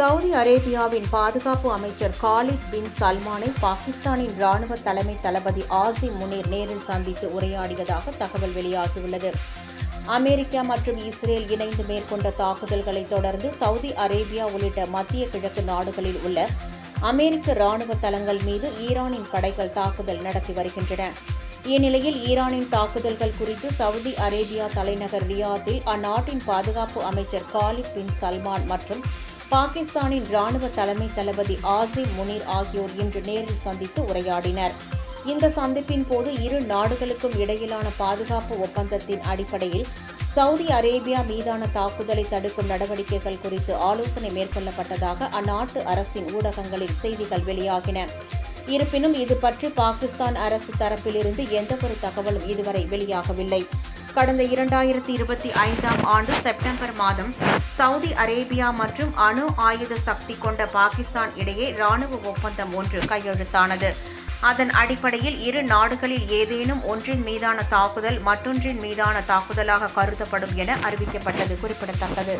Saudi அரேபியாவின் பாதுகாப்பு அமைச்சர் காலித் பின் சல்மானை பாகிஸ்தானின் ராணுவ தலைமை தளபதி ஆசிம் முனீர் நேரில் சந்தித்து உரையாடியதாக தகவல் வெளியாகியுள்ளது. அமெரிக்கா மற்றும் இஸ்ரேல் இணைந்து மேற்கொண்ட தாக்குதல்களை தொடர்ந்து சவுதி அரேபியா உள்ளிட்ட மத்திய கிழக்கு நாடுகளில் உள்ள அமெரிக்க ராணுவ தளங்கள் மீது ஈரானின் படைகள் தாக்குதல் நடத்தி வருகின்றன. இந்நிலையில் ஈரானின் தாக்குதல்கள் குறித்து சவுதி அரேபியா தலைநகர் ரியாத்தில் அந்நாட்டின் பாதுகாப்பு அமைச்சர் காலித் பின் சல்மான் மற்றும் பாகிஸ்தானின் ராணுவ தலைமை தளபதி ஆசிம் முனீர் ஆகியோர் இன்று நேரில் சந்தித்து உரையாடினர். இந்த சந்திப்பின் போது இரு நாடுகளுக்கும் இடையிலான பாதுகாப்பு ஒப்பந்தத்தின் அடிப்படையில் சவுதி அரேபியா மீதான தாக்குதலை தடுக்கும் நடவடிக்கைகள் குறித்து ஆலோசனை மேற்கொள்ளப்பட்டதாக அந்நாட்டு அரசின் ஊடகங்களில் செய்திகள் வெளியாகின. இருப்பினும் இது பற்றி பாகிஸ்தான் அரசு தரப்பிலிருந்து எந்தவொரு தகவலும் இதுவரை வெளியாகவில்லை. கடந்த 2025ஆம் ஆண்டு செப்டம்பர் மாதம் சவுதி அரேபியா மற்றும் அணு ஆயுத சக்தி கொண்ட பாகிஸ்தான் இடையே ராணுவ ஒப்பந்தம் ஒன்று கையெழுத்தானது. அதன் அடிப்படையில் இரு நாடுகளில் ஏதேனும் ஒன்றின் மீதான தாக்குதல் மற்றொன்றின் மீதான தாக்குதலாக கருதப்படும் என அறிவிக்கப்பட்டது குறிப்பிடத்தக்கது.